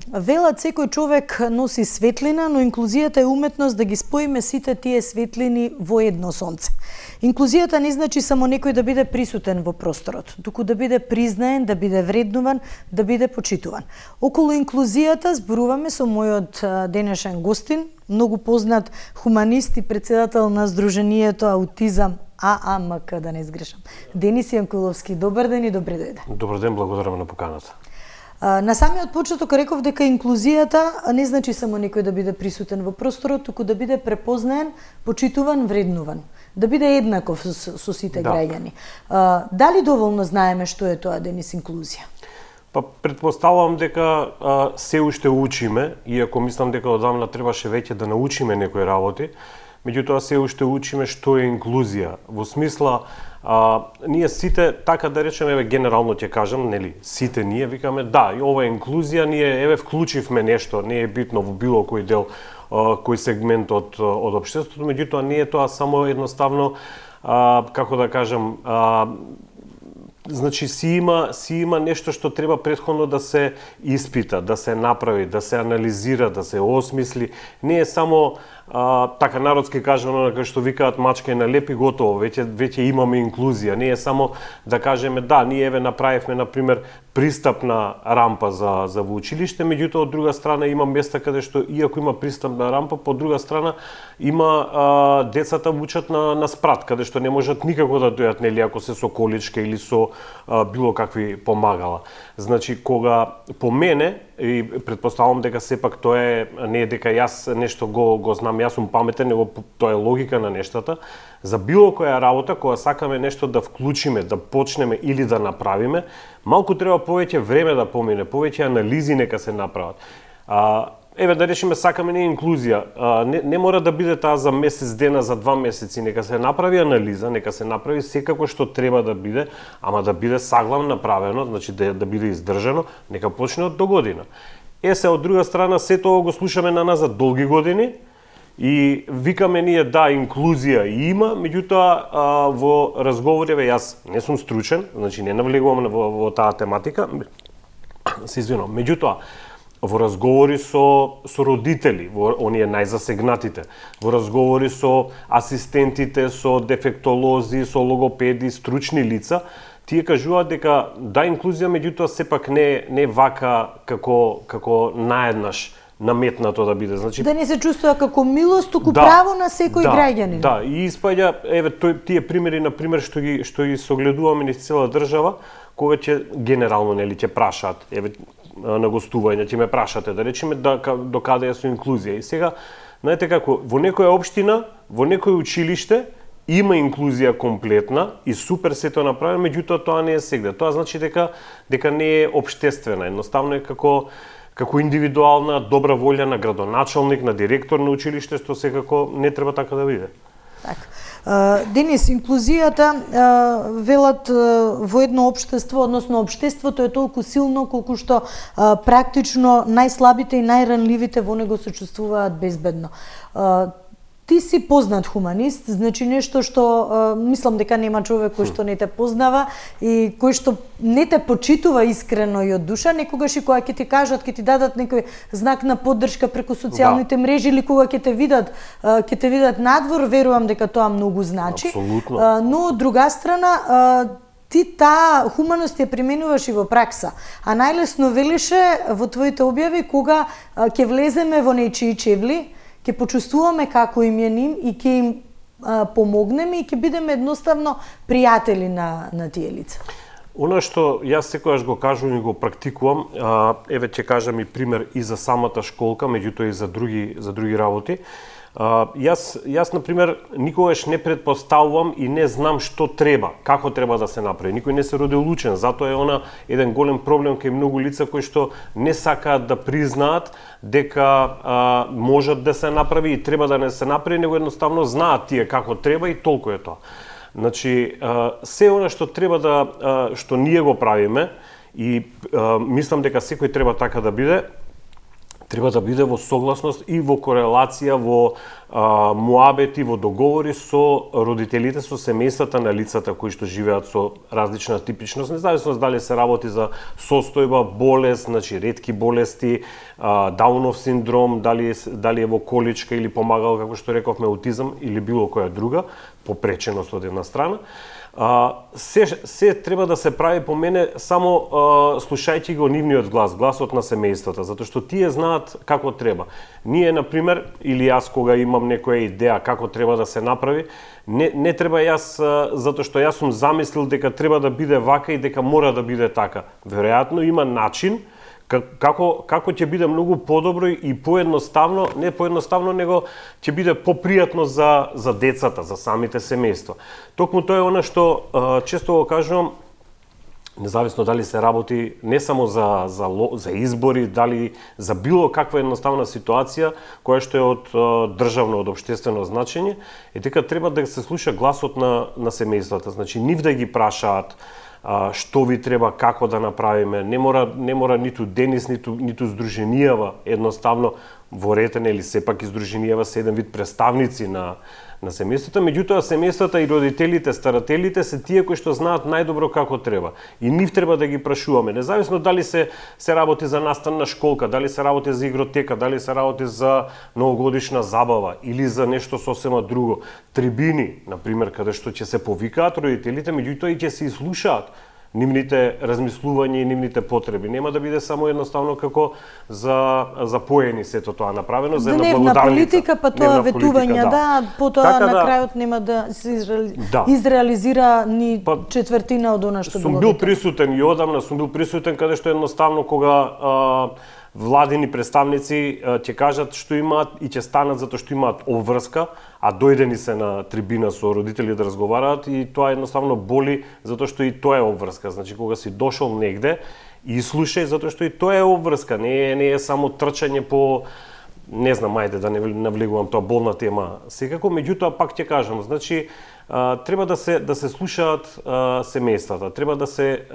Велат секој човек носи светлина, но инклузијата е уметност да ги споиме сите тие светлини во едно сонце. Инклузијата не значи само некој да биде присутен во просторот, туку да биде признаен, да биде вреднуван, да биде почитуван. Околу инклузијата зборуваме со мојот денешен гостин, многу познат хуманист и председател на Сдруженијето Аутизам ААМК, да не сгрешам. Денис Јанкуловски, добар ден и добре дојде. Добар ден, благодарам на поканата. На самиот почеток реков дека инклузијата не значи само некој да биде присутен во просторот, туку да биде препознаен, почитуван, вреднуван, да биде еднаков со сите граѓани. Дали доволно знаеме што е тоа, Денис, инклузија? Па претпоставувам дека се уште учиме, иако мислам дека одамна требаше веќе да научиме некои работи, меѓутоа се уште учиме што е инклузија. Во смисла, ние сите, така да речеме, еве генерално ќе кажам, нели, сите ние викаме, да, и ова е инклузија, ние еве вклучивме нешто, не е битно во било кој дел, кој сегмент од општеството, меѓутоа не е тоа само едноставно, како да кажам, значи си има нешто што треба претходно да се испита, да се направи, да се анализира, да се осмисли. Не е само така народски кажано, кај што викаат мачка и налепи готово, веќе имаме инклузија. Не е само да кажеме да, ние еве направивме на пример пристапна рампа за во училиште, меѓутоа од друга страна има места каде што иако има пристапна рампа, по друга страна има децата учат на спрат, каде што не можат никако да дојат, нели, ако се со количка или со било какви помагала. Значи, кога по мене, и претпоставувам дека сепак тоа е, не е дека јас нешто го знам, јас сум паметен, него тоа е логика на нештата, за било која работа, кога сакаме нешто да вклучиме, да почнеме или да направиме, малку треба повеќе време да помине, повеќе анализи нека се направат. Еве да речеме сакаме не инклузија, не мора да биде таа за месец дена, за 2 месеци, нека се направи анализа, нека се направи секако што треба да биде, ама да биде саглам направено, значи да биде издржано, нека почне од до година. Се од друга страна се тоа го слушаме на нас за долги години и викаме ние да, инклузија има, меѓутоа во разговори, јас не сум стручен, значи не навлегувам во таа тематика, се извинувам, меѓутоа во разговори со родители, во оние најзасегнатите, во разговори со асистентите, со дефектолози, со логопеди, стручни лица, тие кажуваат дека да, инклузија, меѓутоа сепак не вака како наеднаш наметнато да биде. Значи, да не се чувствува како милост, туку право на секој граѓанин. Да, и испаѓа, еве тие примери, на пример, што ги согледуваме низ цела држава, кога ќе генерално, нели, ќе прашаат, еве на гостување, ќе ме прашате, да речеме, до каде е со инклузија. И сега, знаете како, во некоја општина, во некој училиште, има инклузија комплетна и супер се тоа направено, меѓутоа тоа не е сегде. Тоа значи дека не е општествена, едноставно е како индивидуална добра волја на градоначалник, на директор на училиште, што секако не треба така да биде. Така. Денис, инклузијата, велат, во едно општество, односно општеството е толку силно колку што практично најслабите и најранливите во него се чувствуваат безбедно. Ти си познат хуманист, значи нешто што мислам дека нема човек кој што не те познава и кој што не те почитува искрено и од душа, некогаш и кога ќе ти кажат, ќе ти дадат некој знак на поддршка преку социјалните мрежи или кога ќе те видат надвор, верувам дека тоа многу значи. Апсолутно. Но од друга страна, ти таа хуманост ја применуваш и во пракса, а најлесно велише во твоите објави кога ќе влеземе во нечии чевли, ќе почувствуваме како им е ним и ќе им помогнеме и ќе бидеме едноставно пријатели на тие лица. Она што јас секогаш го кажувам и го практикувам, еве ќе кажам и пример и за самата школка, меѓутоа и за други работи. Јас на пример никогаш не претпоставувам и не знам што треба, како треба да се направи. Никој не се родил учен, затоа е еден голем проблем кај многу лица кои што не сакаат да признаат дека можат да се направи и треба да не се направи, него едноставно знаат тие како треба и толку е тоа. Значи, се она што треба што ние го правиме и мислам дека секој треба така да биде, треба да биде во согласност и во корелација, во муабети, во договори со родителите, со семејствата на лицата кои што живеат со различна типичност, независно дали се работи за состојба, болест, значи ретки болести, Даунов синдром, дали е во количка или помагал, како што рековме, аутизам или било која друга попреченост од една страна. Се треба да се прави по мене само слушајќи го нивниот глас, гласот на семејствата, затоа што тие знаат како треба. Ние, например, или јас кога имам некоја идеја како треба да се направи, не треба јас, затоа што јас сум замислил дека треба да биде вака и дека мора да биде така. Веројатно има начин како ќе биде многу подобро и поедноставно, не поедноставно, него ќе биде попријатно за децата, за самите семејства. Токму тоа е она што често го кажувам, независно дали се работи не само за избори, дали за било каква едноставна ситуација која што е од државно, од општествено значење, е дека треба да се слуша гласот на семејствата. Значи нив да ги прашаат што ви треба, како да направиме. Не мора ниту Денис, ниту здруженијава, едноставно во ретене или сепак издруженијава се еден вид представници на семејствата, меѓутоа семејствата и родителите, старателите се тие кои што знаат најдобро како треба. И нив треба да ги прашуваме, независно дали се работи за настанна школка, дали се работи за игротека, дали се работи за новогодишна забава или за нешто сосема друго. Трибини, например, каде што ќе се повикаат родителите, меѓутоа и ќе се слушаат нивните размислувања и нивните потреби. Нема да биде само едноставно како за поени сето тоа направено, за една благодарница. Дневна политика, па тоа ветување, потоа така, на крајот нема да се изреализира ни четвртина од она што било. Сум бил присутен и одамна, сум бил присутен каде што едноставно кога владини представници ќе кажат што имаат и ќе станат затоа што имаат обврска, а дојдени се на трибина со родители да разговараат и тоа едноставно боли затоа што и тоа е обврска. Значи кога си дошол негде и слушај затоа што и тоа е обврска, не е само трчање по не знам, ајде да не навлегувам тоа болна тема секако, меѓутоа пак ќе кажам, значи треба да се слушаат семејствата, треба да се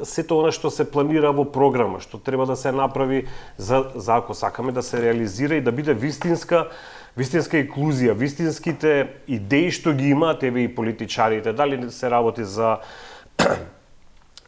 сето она што се планира во програма, што треба да се направи за ако сакаме да се реализира и да биде вистинска инклузија, вистинските идеи што ги имаат еве и политичарите, дали се работи за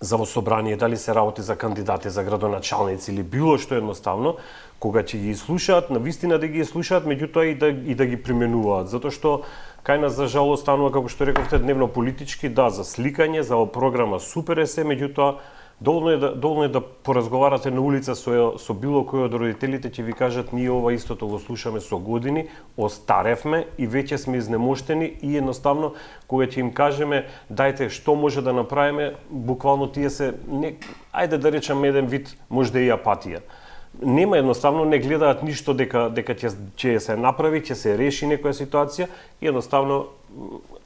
во собрание, дали се работи за кандидати за градоначалници или било што едноставно, кога ќе ги слушаат, навистина да ги слушаат, меѓутоа и да ги применуваат, затоа што кај нас за жалост станува, како што рековте, дневно политички, за сликање, за програма супер е се, меѓутоа доволно е да поразговарате на улица со било кој од родителите, ќе ви кажат ние ова истото го слушаме со години, остаревме и веќе сме изнемоштени и едноставно кога ќе им кажеме дајте што може да направиме, буквално тие се ајде да речам еден вид можда и апатија. Нема едноставно, не гледаат ништо дека ќе се направи, ќе се реши некоја ситуација и едноставно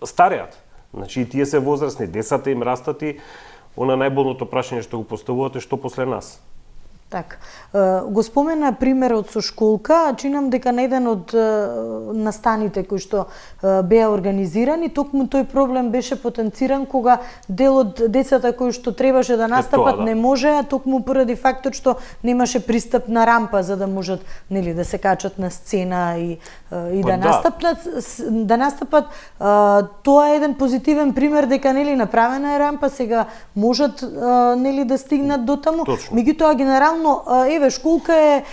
стареат. Значи и тие се возрастни, децата им растат и она најболното прашање што го поставувате, што после нас? Така. Го спомена примерот со школка, чинам дека на еден од настаните кои што беа организирани, токму тој проблем беше потенциран кога дел од децата кои што требаше да настапат не можеа, токму поради фактот што немаше пристап на рампа за да можат да се качат на сцена и да настапат. Тоа е еден позитивен пример дека направена е рампа, сега можат да стигнат до таму. Меѓутоа генерално еве школка е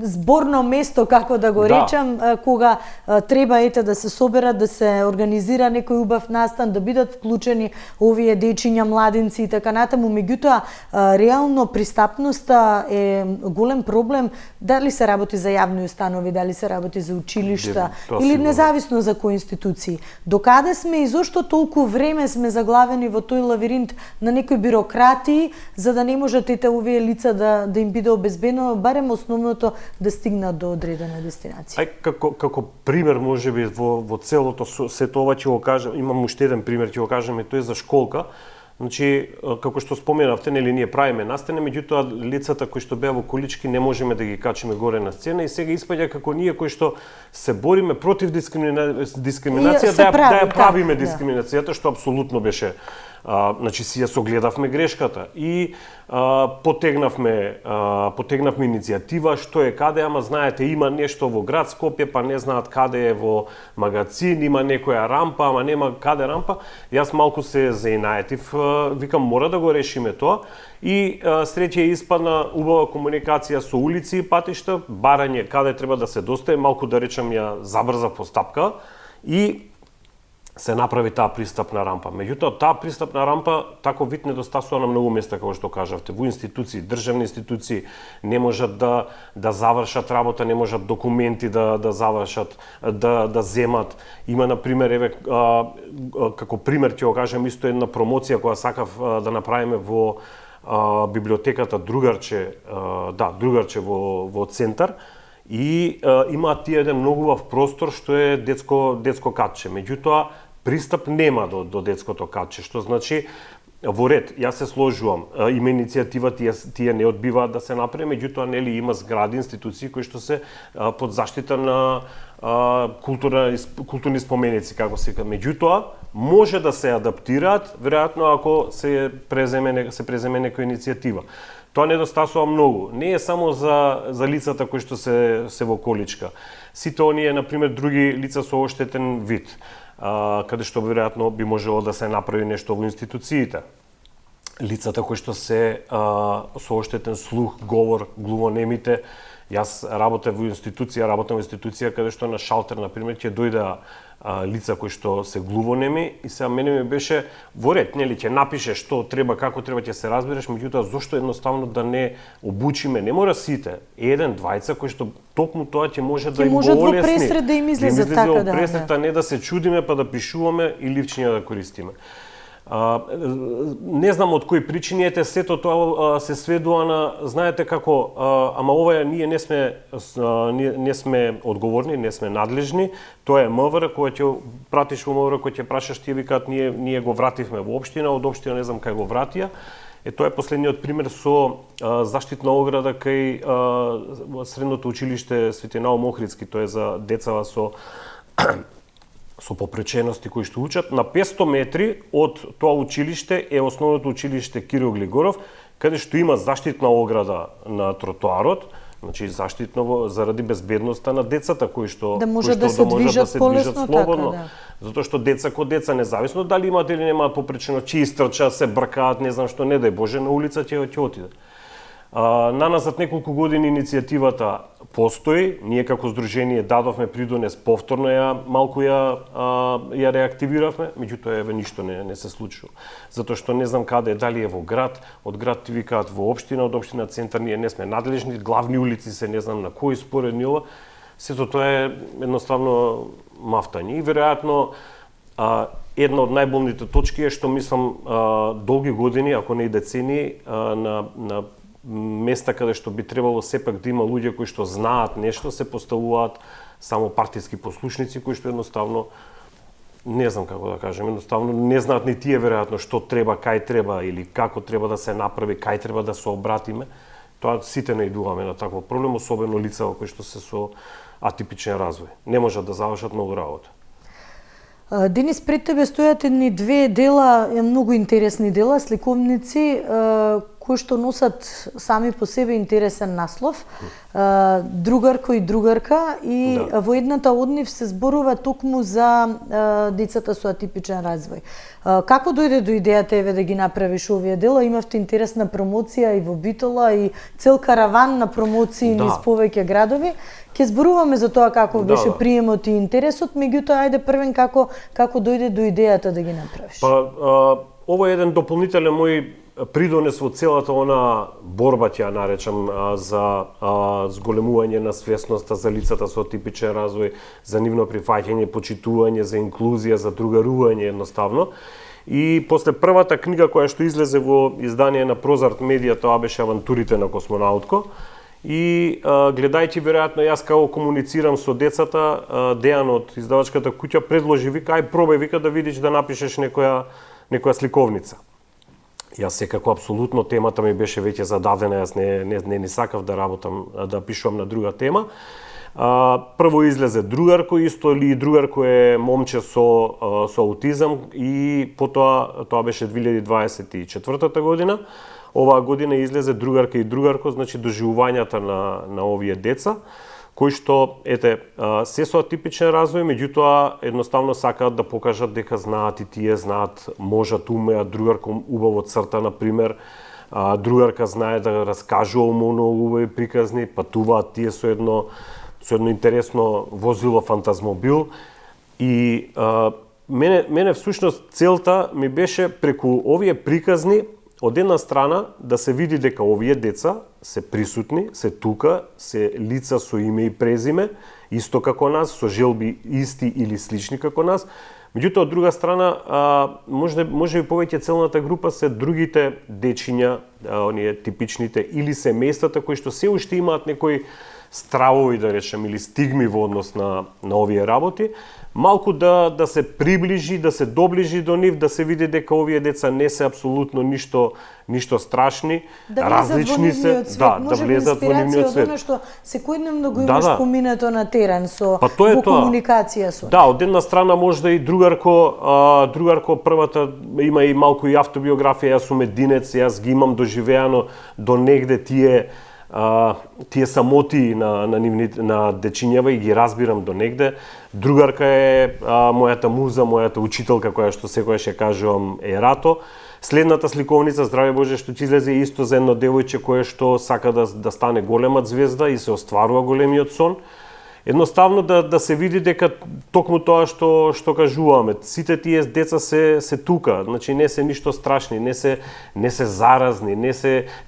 зборно место, како да го речам, кога треба да се соберат, да се организира некој убав настан, да бидат вклучени овие дечиња, младинци и така натаму. Меѓутоа реално пристапноста е голем проблем, дали се работи за јавни установи, дали се работи за училишта или независно за кои институции. Докаде сме и зошто толку време сме заглавени во тој лавиринт на некои бирократии за да не можат овие лица да им биде обезбедено барем основното да стигнат до одредена дестинација. Како пример можеби во целото сето ова ќе го кажам, имам уште еден пример ќе го кажам и тој за школка. Значи, како што споменавте, ние правиме настане, меѓутоа лицата кои што беа во колички не можеме да ги качиме горе на сцена и сега испаѓа како ние кои што се бориме против дискриминација, да ја правиме дискриминацијата, што апсолутно беше Значи си ја согледавме грешката и потегнавме иницијатива што е каде, ама знаете има нешто во град Скопје, па не знаат каде е во магазин, има некоја рампа, ама нема каде рампа. Јас малку се заинаетив, викам мора да го решиме тоа и среќа испадна убава комуникација со улици и патишта, барање каде треба да се достае, малку да речам ја забрза постапка и се направи таа пристапна рампа. Меѓутоа, таа пристапна рампа таков вид недостасува на многу места, како што кажавте. Во институции, државни институции не можат да завршат работа, не можат документи да завршат, да земат. Има, например, еве, како пример ќе го кажам, исто една промоција која сакав да направиме во библиотеката Другарче во центар. И имаат тие еден многу убав простор што е детско катче. Меѓутоа, пристап нема до детското катче, што значи во ред, јас се сложувам, има иницијатива, тие не одбиваат да се направи, меѓутоа нели има згради, институции кои што се под заштита на културни споменици, како се вика. Меѓутоа, може да се адаптираат, веројатно ако се преземе некоја иницијатива. Тоа недостасува многу. Не е само за лицата кои што се во количка. Сите оние, например, други лица со оштетен вид, каде што веројатно би можело да се направи нешто во институциите. Лицата кои што се со оштетен слух, говор, глувонемите. Јас работам во институција каде што на шалтер, например, ќе дојдеа лица кои што се глувонеми и сега мене ми беше во ред, нели, ќе напише што треба, како треба, ќе се разбереш, меѓутоа зошто едноставно да не обучиме, не мора сите, еден, двајца кои што токму тоа ќе може да им го олесни. Ќе можат во пресред да им излезе така, да. Пресред, не да се чудиме па да пишуваме и ливчиња да користиме. Не знам од кои причини, ете сето тоа се сведува на, знаете како, ама ова ние не сме одговорни, не сме надлежни, тоа е МВР, кога ќе пратиш во МВР, кога ќе прашаш, тие викаат ние го вративме во општина, од општина не знам кај го вратија. Тоа е последниот пример со заштитна ограда кај средното училиште Свети Наум Охридски, тоа е за децава со попречености кои што учат. На 500 метри од тоа училиште е основното училиште Кирил Глигоров, каде што има заштитна ограда на тротоарот, значи заштитно заради безбедноста на децата кои што да можат да се движат слободно. Така, да. Затоа што деца ко деца, независно дали имаат или немаат попречено, че истрчаат, се бркаат, не знам што, не дај Боже, на улица ќе отидат. Наназад неколку години иницијативата постои, ние како здружение дадовме придонес, повторно ја реактивиравме, меѓутоа еве ништо не се случува. Затоа што не знам каде, дали е во град, од град ти викаат во општина, од општина центар ние не сме надлежни, главни улици се не знам на кои споредни ова, сето тоа е едноставно мафтање. И веројатно една од најболните точки е што мислам долги години, ако не и децени, на места каде што би требало сепак да има луѓе кои што знаат нешто, се поставуваат само партиски послушници кои што едноставно не знам како да кажем, едноставно не знаат ни тие веројатно што треба, кај треба или како треба да се направи, кај треба да се обратиме. Тоа сите наидуваме на таков проблем, особено лица кои што се со атипичен развој. Не можат да завршат многу работа. Денис, пред тебе стојат едни две дела, многу интересни дела, сликовници, кои што носат сами по себе интересен наслов, другарко и другарка, и да. Во едната од нив се зборува токму за децата со атипичен развој. Како дојде до идејата еве да ги направиш овие дела? Имавте интересна промоција и во Битола и цел караван на промоции низ повеќе градови. Ќе зборуваме за тоа како беше приемот и интересот, меѓутоа ајде првен како дојде до идејата да ги направиш. Ова е еден дополнителен мој придонес во целата она борба, ќе ја наречам, за зголемување на свесноста за лицата со атипичен развој, за нивно прифаќање, почитување, за инклузија, за другарување едноставно. И после првата книга која што излезе во издание на Прозарт медија, тоа беше Авантурите на космонаутко. И гледајќи веројатно јас како комуницирам со децата, Дејан од издавачката куќа предложи, вика, ај пробај, вика, да видиш да напишеш некоја сликовница. Јас секако апсолутно темата ми беше веќе зададена, јас не сакав да работам, да пишувам на друга тема. Прво излезе другарко исто, или другарко е момче со аутизам, и потоа тоа беше 2024 година. Оваа година излезе другарка и другарко, значи доживувањата на овие деца, кои што се со атипичен развој, меѓутоа едноставно сакаат да покажат дека знаат и тие знаат, можат, умеат. Другарка убаво црта, на пример, другарка знае да раскажува многу убави приказни, патуваат тие со едно интересно возило фантазмобил. И мене всушност целта ми беше преку овие приказни, од една страна да се види дека овие деца се присутни, се тука, се лица со име и презиме, исто како нас, со желби исти или слични како нас. Меѓутоа, од друга страна, може би повеќе целната група се другите дечиња, оние типичните, или семејствата кои што се уште имаат некои стравови, да речем, или стигми во однос на овие работи, малку да се приближи, да се доближи до нив, да се види дека овие деца не се апсолутно ништо страшни, различни се, да влезат во нивниот свет. Може би што секојдневно го имаш поминато на терен во комуникација со. Да, од една страна може да и другарко првата има и малку и автобиографија, јас сум единец, јас ги имам доживеано до негде тие самоти на дечињава, и ги разбирам до негде. Другарка е мојата муза, мојата учителка, која што секогаш ја кажувам е Рато. Следната сликовница, здраве Боже, што ќе излезе исто за едно девојче кое што сака да стане голема звезда и се остварува големиот сон. Едноставно да се види дека токму тоа што кажуваме, сите тие деца се тука, значи не се ништо страшни, не се заразни,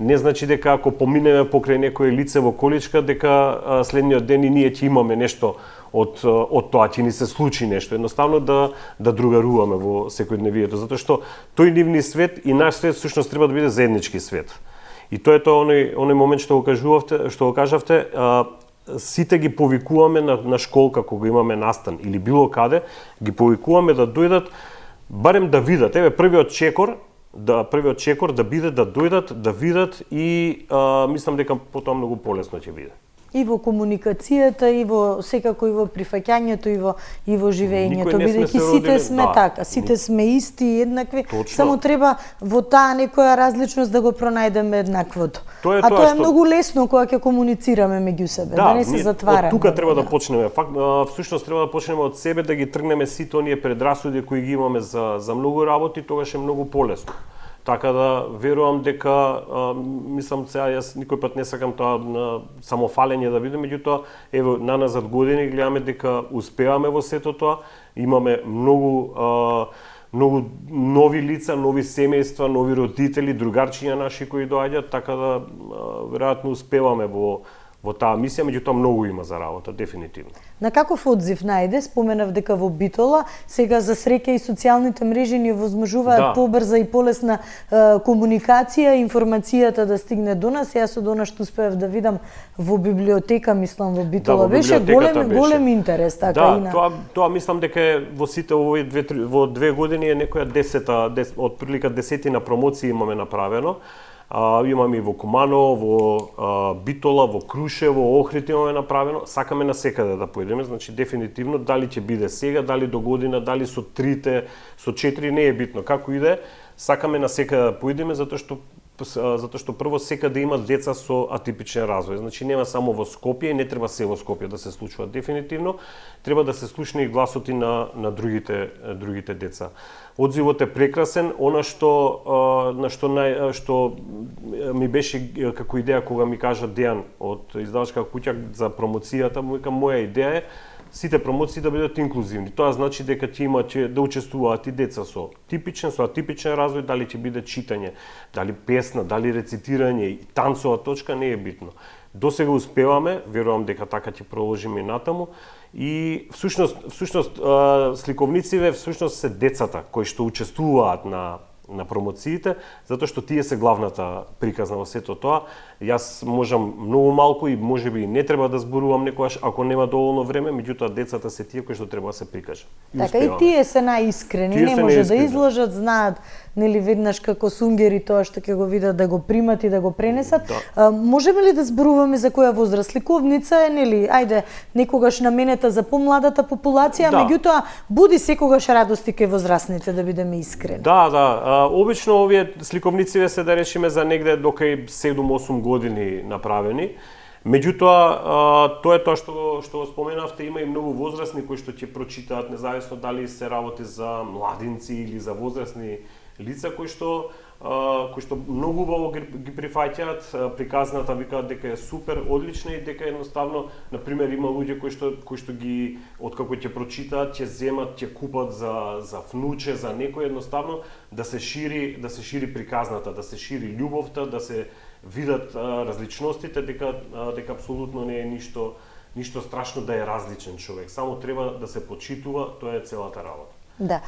не значи дека ако поминеме покрај некое лице во количка, дека следниот ден и ние ќе имаме нешто од тоа, ќе ни се случи нешто. Едноставно да другаруваме во секојдневието, затоа што тој нивни свет и наш свет всушност треба да биде заеднички свет. И тоа е оној момент што го кажавте, сите ги повикуваме на школка кога имаме настан или било каде, ги повикуваме да дојдат, барем да видат. Првиот чекор да биде да дојдат, да видат, и мислам дека потоа многу полесно ќе биде. И во комуникацијата, и во секако и во прифаќањето, и во живењето, бидејќи сите сме така, сите сме исти и еднакви, само треба во таа некоја различност да го пронајдеме еднаквото. Тоа е многу лесно кога ќе комуницираме меѓу себе, да не се затвараме. Од тука треба да почнеме. Всушност треба да почнеме од себе, да ги тргнеме сите оние предрасуди кои ги имаме за многу работи, тогаш е многу полесно. Така да верувам дека, мислам сега, јас никој пат не сакам тоа на самофалење да биде, меѓутоа, ево, наназад години гледаме дека успеваме во сето тоа, имаме многу нови лица, нови семејства, нови родители, другарчиња наши кои доаѓаат, така да веројатно успеваме во таа мисија, меѓутоа многу има за работа, дефинитивно. На каков одзив најде? Споменав дека во Битола, сега за среќа и социјалните мрежи ни возможуваат побрза и полесна комуникација, информацијата да стигне до нас. Јас од она што успеав да видам во библиотека, мислам во Битола, беше голем интерес, така и на. Тоа мислам дека во сите овие во 2 години е некоја отприлика 10 промоции имаме направено. Имаме и во Куманово, во Битола, во Крушево, Охрид имаме направено. Сакаме насекаде да појдеме, значи дефинитивно дали ќе биде сега, дали до година, дали со 3, со 4, не е битно. Како иде, сакаме насекаде да појдеме затоа што прво секаде има деца со атипичен развој. Значи нема само во Скопје, и не треба се во Скопје да се случува дефинитивно, треба да се слушне и гласот и на другите деца. Одзивот е прекрасен, она што ми беше како идеја кога ми кажа Дејан од издавачка куќа за промоцијата, му викам, моја идеја е сите промоции да бидат инклузивни. Тоа значи дека ќе да учествуваат и деца со атипичен развој, дали ќе биде читање, дали песна, дали рецитирање, и танцова точка, не е битно. Досега успеваме, верувам дека така ќе продолжиме и натаму. И всушност сликовниците всушност се децата кои што учествуваат на промоциите, затоа што тие се главната приказна во сето тоа. Јас можам многу малку и можеби не треба да зборувам некогаш ако нема доволно време, меѓутоа децата се тие кои што треба да се прикажат. Така и тие се најискрени, не може да излажат, знаат нели веднаш како сунгери тоа што ќе го видат да го примат и да го пренесат. Можеме ли да зборуваме за која возраст? Ликовница е, нели, ајде, некогаш наменета за помладата популација, меѓутоа буди секогаш радости кај возрастните, да бидеме искрени. Обично овие сликовници се да речиме за негде до кај 7-8 години направени. Меѓутоа, тоа е тоа што го споменавте, има и многу возрастни кои што ќе прочитаат, независно дали се работи за младинци или за возрастни лица кои што многу убаво ги прифаќаат приказната, викаат дека е супер, одлична и дека едноставно, на пример, има луѓе кои што ги откако ќе прочитаат, ќе земат, ќе купат за внуче, за некој, едноставно да се шири приказната, да се шири љубовта, да се видат различностите, дека апсолутно не е ништо страшно да е различен човек. Само треба да се почитува, тоа е целата работа. Да.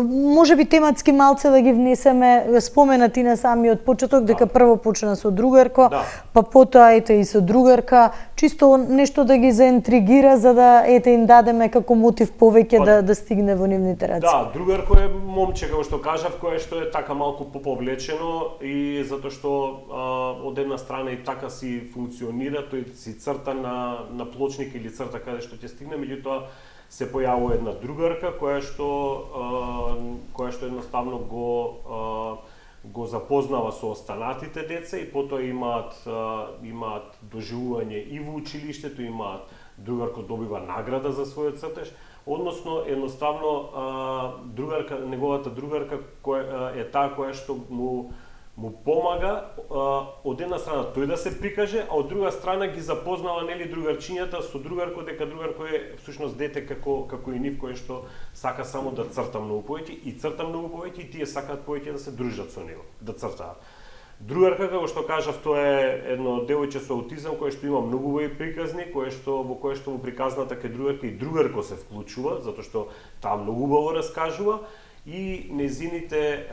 Може би тематски малце да ги внесеме, споменати на самиот почеток, дека прво почна со другарко, па потоа ете и со другарка, чисто нешто да ги заинтригира за да им дадеме како мотив повеќе да стигне во нивните раци. Да, другарко е момче, како што кажав, кое што е така малку поповлечено и затоа што од една страна и така си функционира, тој си црта на плочник или црта каде што ќе стигне, меѓутоа се појавува една другарка која што едноставно го запознава со останатите деца и потоа имаат доживување и во училиштето, другарка добива награда за својот цртеж, односно едноставно неговата другарка е таа која што му помага од една страна тој да се прикаже, а од друга страна ги запознава нели другарчињата со другарко, дека другарко е всушност дете како и нив кое што сака само да црта многу повеќе и црта многу повеќе и тие сакаат повеќе да се дружат со него, да цртаат. Другарка, како што кажав, тоа е едно девојче со аутизам кое што има многу убави приказни, во кое што во приказната кај другарка и другарко се вклучува, затоа што таа многу убаво раскажува. И незините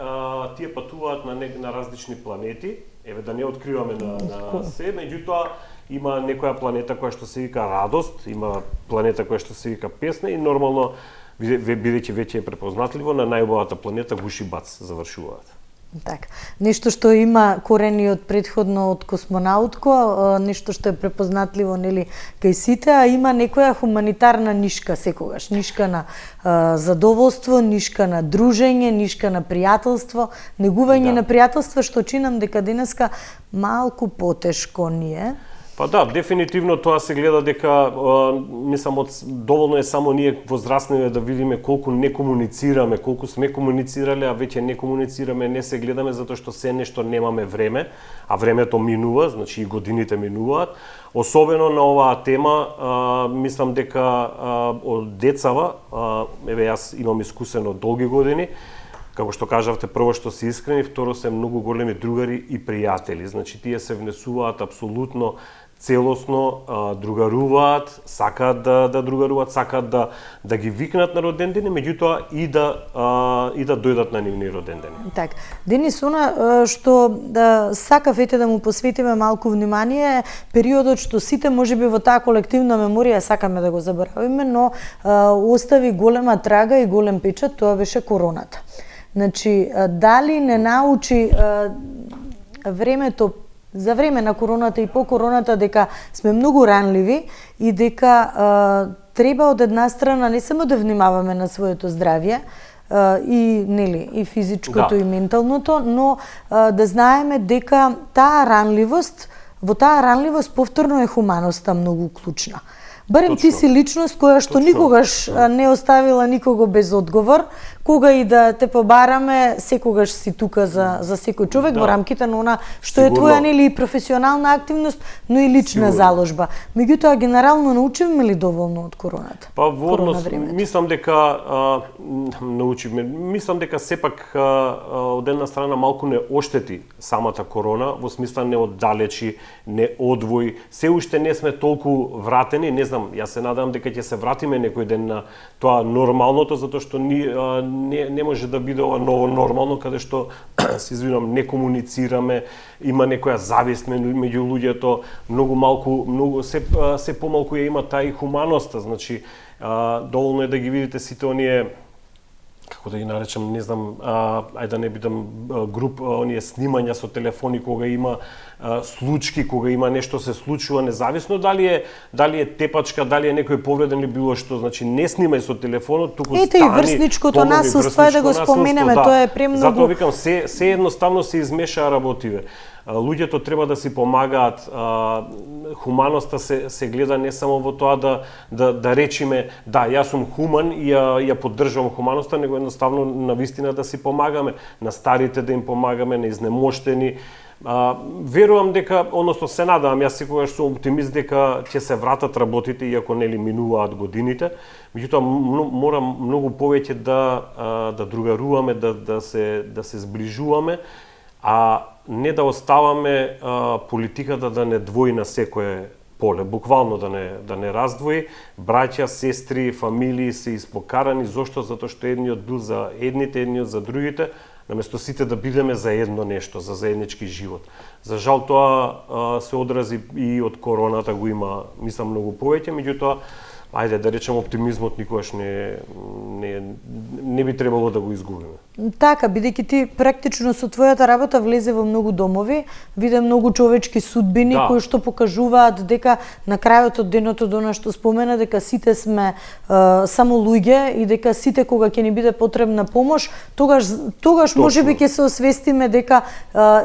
тие патуваат на различни планети. Еве да не откриваме на се, меѓутоа има некоја планета која што се вика Радост, има планета која што се вика Песна и нормално бидејќи веќе е препознатливо на најубавата планета Гушибац завршуваат. Така, нешто што има корени од предходно од космонаутко, нешто што е препознатливо нели кај сите, а има некоја хуманитарна нишка секогаш, нишка на задоволство, нишка на дружење, нишка на пријателство, негување на пријателство, што чинам дека денеска малку потешко ни е. Па да, дефинитивно тоа се гледа дека мислам доволно е само ние возрастните да видиме колку не комуницираме, колку сме комуницирале, а веќе не комуницираме, не се гледаме затоа што се нешто немаме време, а времето минува, значи и годините минуваат. Особено на оваа тема, мислам дека од децава, еве јас имам искусено долги години, како што кажавте, прво што се искрени, второ се многу големи другари и пријатели. Значи тие се внесуваат апсолутно целосно, другаруваат, сакаат да другаруваат, сакаат да ги викнат на родендени, меѓутоа и да дојдат на нивни родендени. Така. Денис, она што сакав да му посветиме малку внимание, периодот што сите можеби во таа колективна меморија сакаме да го заборавиме, но остави голема трага и голем печат, тоа беше короната. Значи, дали не научи времето за време на короната и по короната дека сме многу ранливи и дека треба од една страна не само да внимаваме на своето здравје и физичкото и менталното, но да знаеме дека во таа ранливост повторно е хуманоста многу клучна. Барем ти си личност која што никогаш не оставила никого без одговор, кога и да те побараме, секогаш си тука за секој човек во рамките на она што е твоја нели професионална активност, но и лична заложба. Меѓутоа генерално научивме ли доволно од короната? Па во однос, мислам дека сепак од една страна малку не оштети самата корона, во смисла не оддалечи, не одвои, се уште не сме толку вратени, не знам, јас се надам дека ќе се вратиме некој ден на тоа нормалното, затоа што не може да биде ова ново нормално, каде што, се извинам, не комуницираме, има некоја завист меѓу луѓето, се помалку ја има таа и хуманоста, значи, доволно е да ги видите сите оние како да ги наречам, не знам, ајде да не бидам груп, оние снимања со телефони кога има случки, кога има нешто се случува, независно дали е тепачка, дали е некој повреден или било што, значи не снимај со телефонот, туку стани. Ете и врсничкото насилство е да го споменеме, тоа е премногу. Затоа викам се едноставно се измешаа работиве. Луѓето треба да си помагаат, хуманоста се гледа не само во тоа да речиме да, јас сум хуман и ја поддржувам хуманоста, него едноставно навистина да си помагаме, на старите да им помагаме, на изнемоштени. Верувам дека, односно се надевам, јас секогаш сум оптимист дека ќе се вратат работите, иако нели минуваат годините, меѓутоа мора многу повеќе да другаруваме, да се зближуваме, а не да оставаме политиката да не двои на секое поле, буквално да не раздвои. Браќа, сестри, фамилии се испокарани, зошто? Затоа што едниот бил за едните, едниот за другите, наместо сите да бидеме за едно нешто, за заеднички живот. За жал тоа се одрази и од короната го има, мислам, многу повеќе, меѓутоа ајде да речем оптимизмот никогаш не би требало да го изгубиме. Така, бидејќи ти практично со твојата работа влезе во многу домови, виде многу човечки судбини кои што покажуваат дека на крајот од денот од она што спомена дека сите сме само луѓе и дека сите кога ќе ни биде потребна помош, тогаш можеби ќе се освестиме дека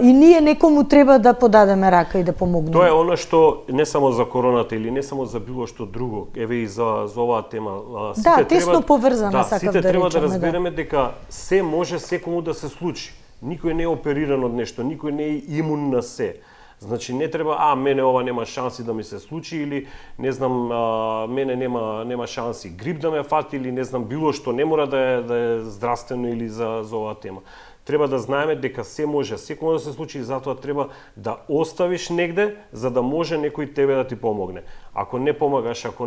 и ние некому треба да подадеме рака и да помогнеме. Тоа е она што не само за короната или не само за било што друго, еве и за оваа тема. Да, тесно поврзана, сакав да речеме. Сите треба да разбереме дека се може секому да се случи. Никој не е опериран од нешто, никој не е имун на се. Значи не треба, мене ова нема шанси да ми се случи или не знам, мене нема шанси грип да ме фати или не знам било што, не мора да е здравствено или за оваа тема. Треба да знаеме дека се може секому да се случи и затоа треба да оставиш негде за да може некој тебе да ти помогне. Ако не помагаш, ако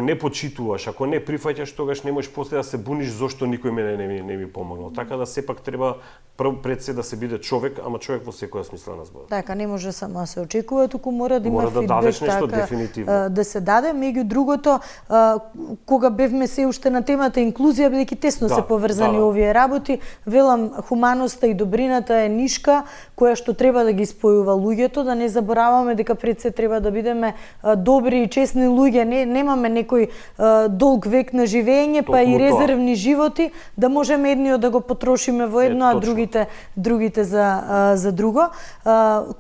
не почитуваш, ако не прифаќаш, тогаш не можеш после да се буниш зошто никој мене не ми помогнал. Така да сепак треба пред се да се биде човек, ама човек во секоја смисла на зборот. Така, не може само да се очекува, туку мора да има фидбек, дадеш нешто, дефинитивно. Да се даде, меѓу другото, кога бевме се уште на темата инклузија, бидејќи тесно се поврзани овие работи, велам, хуманоста и добрината е нишка која што треба да ги спојува луѓето, да не забораваме дека пред се треба да бидеме добри и честни луѓе, немаме некој долг век на живење, па и резервни животи, да можеме едниот да го потрошиме во едно, а другите за друго.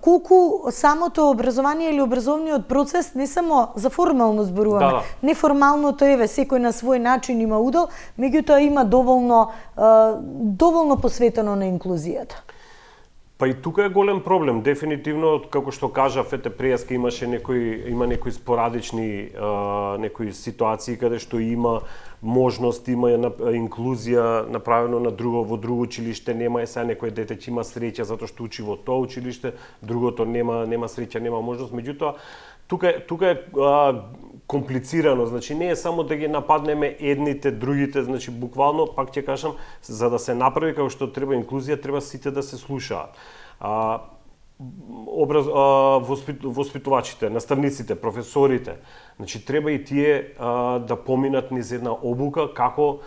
Колку самото образование или образовниот процес, не само за формално зборуваме, неформалното еве, секој на свој начин има удел, меѓутоа има доволно посветено на инклузијата. Па и тука е голем проблем, дефинитивно, како што кажав, преска имаше некои спорадични некои ситуации каде што има можност, има инклузија направено во друго училиште, нема сега некој дете ќе има среќа затоа што учи во тоа училиште, другото нема среќа, нема можност, меѓутоа тука е комплицирано, значи не е само да ги нападнеме едните, другите, значи буквално, пак ќе кажам, за да се направи како што треба инклузија, треба сите да се слушаат. Воспитувачите, наставниците, професорите, значи треба и тие да поминат низ една обука како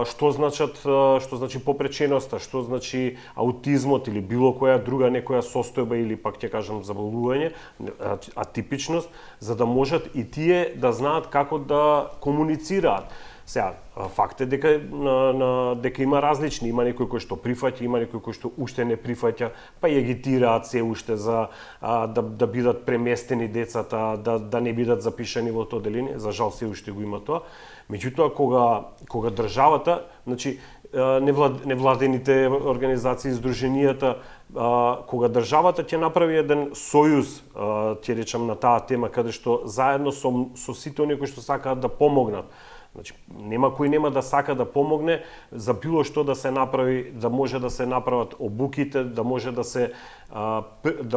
што значи попреченоста, што значи аутизмот или било која друга некоја состојба или пак ќе кажам заболување, атипичност, за да можат и тие да знаат како да комуницираат. Сега, факт е дека има различни, има некои кои што прифаќа, има некои кои што уште не прифаќа, па и агитираат се уште за да бидат преместени децата, да не бидат запишани во тоа оделение, за жал се уште го има тоа. Меѓутоа кога државата, значи невладените организации, здруженијата, кога државата ќе направи еден сојуз, ќе речам на таа тема, каде што заедно со сите оние кои што сакаат да помогнат. Значи, нема кој нема да сака да помогне за било што да се направи, да може да се направат обуките, да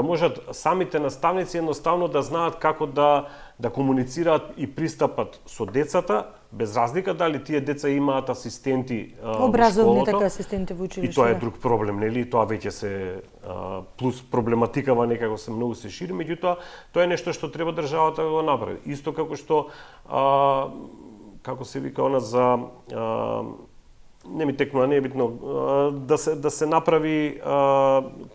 можат самите наставници едноставно да знаат како да комуницираат и пристапат со децата, без разлика дали тие деца имаат асистенти во школото. Така асистенти во училиште. И тоа е друг проблем, нели? Тоа веќе се плюс проблематикава некако се многу се шири, меѓутоа тоа е нешто што треба државата да го направи. Исто како што како се вика она за не ми текнува, не е битно, да се направи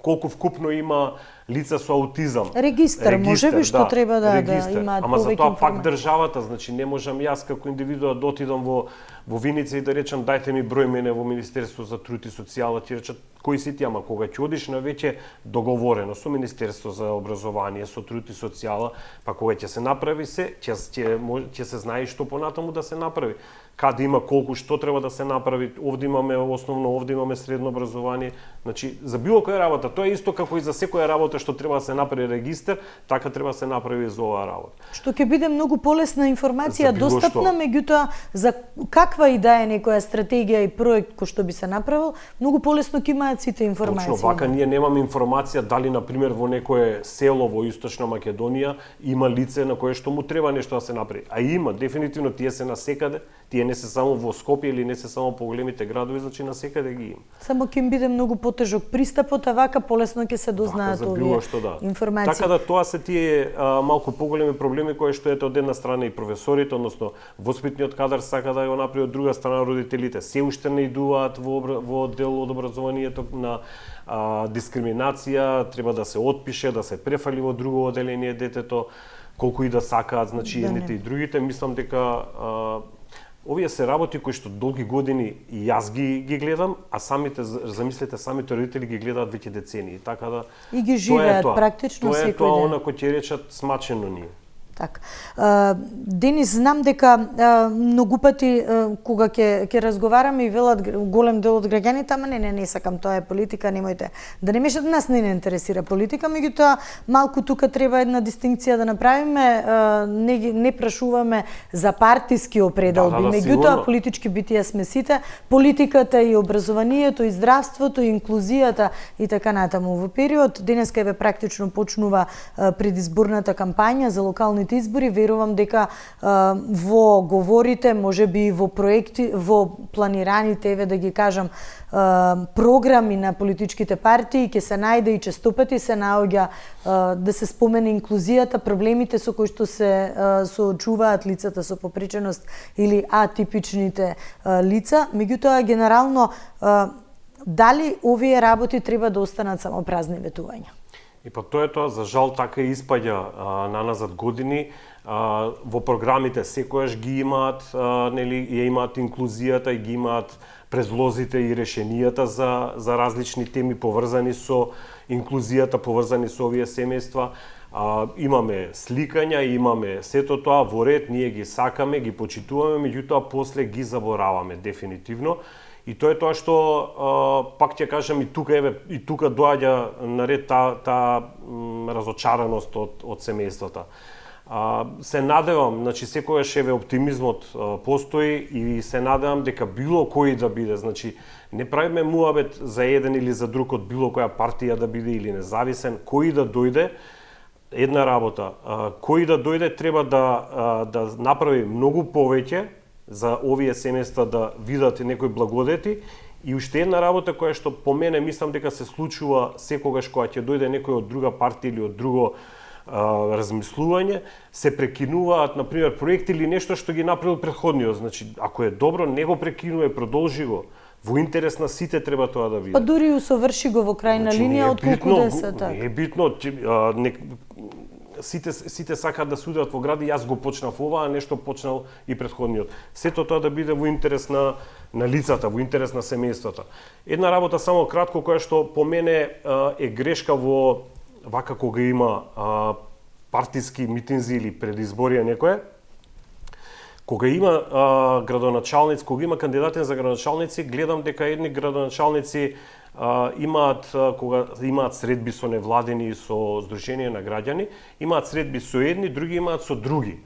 колку вкупно има лица со аутизам. Регистар можеби што треба да имаат Ама за повеќе тоа пак информации. државата, значи не можам јас како индивидуа да отидам во Виница и да речам дајте ми број мене во Министерство за труд и социјала, ти речат кои си ти, ама кога ќе одиш на веќе договорено со Министерство за образование, со труд и социјала, па кога ќе се направи се, ќе се знае што понатаму да се направи. Каде има колку што треба да се направи, овде имаме основно, овде имаме средно образование, значи за било која работа, тоа е исто како и за секоја работа што треба да се направи регистар, така треба да се направи и за оваа работа. Што ќе биде многу полесна информација достапна, меѓутоа за каква и да е некоја стратегија и проект кој што би се направил, многу полесно ќе имаат сите информации. Точно, вака ние немаме информација дали на пример во некое село во Источна Македонија има лице на кое што му треба нешто да се направи. А има, дефинитивно тие се насекаде, тие не се само во Скопје или не се само по големите градови, значи насекаде ги има. Само ќе им биде многу потежок пристапот, а вака полесно ќе се дознаат овие информации. Така да тоа се тие малку поголеми проблеми кои што ете од една страна и професорите, односно воспитниот кадар сака да го направи, од друга страна родителите се уште не идуваат во дел од образованието на дискриминација, треба да се отпише, да се префали во друго оделение детето, колку и да сакаат, значи едните и другите, мислам дека овие се работи кои што долги години и јас ги гледам, а замислете, самите родители ги гледаат веќе децении, така да и ги живеат практично секој ден. Тоа е тоа онако ќе речат смачено ние. Така. Денис, знам дека многу пати кога ќе разговараме и велат голем дел од граѓаните, ама не сакам, тоа е политика, немојте да не мешат, нас не интересира политика, меѓутоа малку тука треба една дистинкција да направиме, не прашуваме за партиски определби, меѓутоа политички битија сме сите, политиката и образованието и здравството и инклузијата и така натаму. Во период денеска еве практично почнува предизборната кампања за локалните избори, верувам дека во говорите, можеби и во проекти, во планираните, еве да ги кажам, програми на политичките партии ќе се најде и честопати се наоѓа да се спомене инклузијата, проблемите со кои што се соочуваат лицата со попреченост или атипичните лица, меѓутоа генерално дали овие работи треба да останат само празни ветувања? И па тоа е тоа, за жал така и испаѓа наназад години. Во програмите секојаш ги имаат, нели, ја имаат инклузијата и ги имаат предлозите и решенијата за различни теми поврзани со инклузијата, поврзани со овие семејства. Имаме сликања, имаме сето тоа во ред, ние ги сакаме, ги почитуваме, меѓутоа после ги забораваме дефинитивно. И тоа е тоа што пак ќе кажам и тука доаѓа наред таа разочараност од семејствата. Се надевам, значи секогаш еве оптимизмот постои и се надевам дека било кој да биде, значи не правиме муабет за еден или за друг од било која партија да биде или независен, кој да дојде, една работа, кој да дојде треба да направи многу повеќе за овие семејства да видат некои благодети. И уште една работа која што по мене мислам дека се случува секогаш кога ќе дојде некој од друга партија или од друго размислување, се прекинуваат, например, проекти или нешто што ги направил претходниот. Значи, ако е добро, не го прекинува, продолжи го. Во интерес на сите треба тоа да биде. Па дури усоврши го во крајна линија, отколку да се така. Не е битно, сите сакаат да се удрат во гради, јас го почнав ова, а нешто почнал и претходниот. Сето тоа да биде во интерес на лицата, во интерес на семејствата. Една работа само кратко која што по мене е грешка во вака кога има партиски митинзи или предизборија некое, кога има градоначалници, кога има кандидати за градоначалници, гледам дека едни градоначалници кога имаат средби со невладени и со здруженија на граѓани, имаат средби со едни, други имаат со други.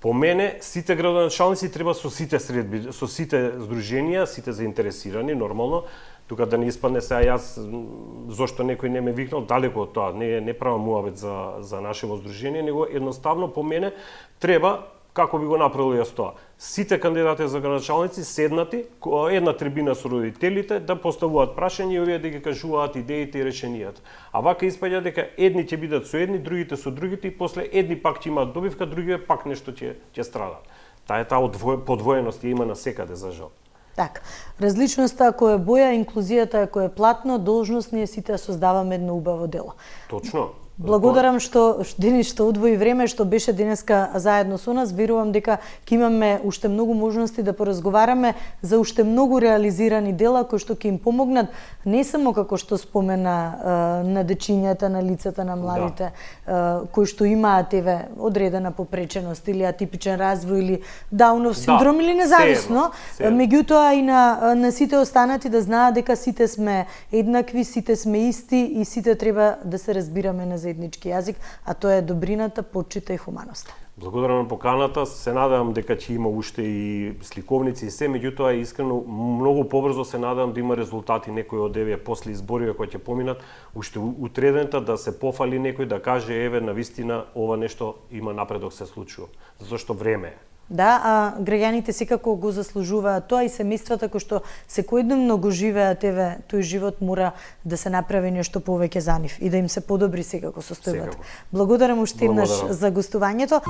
По мене, сите градоначалници треба со сите средби, со сите здруженија, сите заинтересирани, нормално. Тука да не испадне сега јас зошто некој не ме викнал, далеко од тоа, не правам муабет за нашево здружение, него едноставно по мене треба, како би го направил јас тоа, сите кандидати за градоначалници седнати, една трибина со родителите, да поставуваат прашања и овие да ги кажуваат идеите и решенијата. А вака испаѓа дека едни ќе бидат со едни, другите со другите и после едни пак ќе имаат добивка, другите пак нешто ќе страдаат. Таа подвоеност ја има насекаде, за жал. Така, различноста ако е боја, инклузијата ако е платно, должност ние сите создаваме едно убаво дело. Точно. Благодарам што Денис што одвои време, што беше денеска заедно со нас. Верувам дека ќе имаме уште многу можности да поразговараме за уште многу реализирани дела кои што ќе им помогнат не само како што спомена на дечињата, на лицата на младите, кои што имаат одредена попреченост или атипичен развој или Даунов синдром или независно, меѓутоа и на сите останати да знаат дека сите сме еднакви, сите сме исти и сите треба да се разбираме на заеднички јазик, а тоа е добрината, почита и хуманоста. Благодарам на поканата, се надевам дека ќе има уште и сликовници и се, меѓутоа искрено многу побрзо се надевам да има резултати некои од еве после избориве кои ќе поминат, уште утредента да се пофали некој да каже еве навистина ова нешто има напредок се случува, затоа што време е. Да, а граѓаните секако го заслужуваат тоа и семејствата кои што секојдневно го живеат тој живот мора да се направи нешто повеќе за нив и да им се подобри секако состојбата. Благодарам уште еднаш за гостувањето.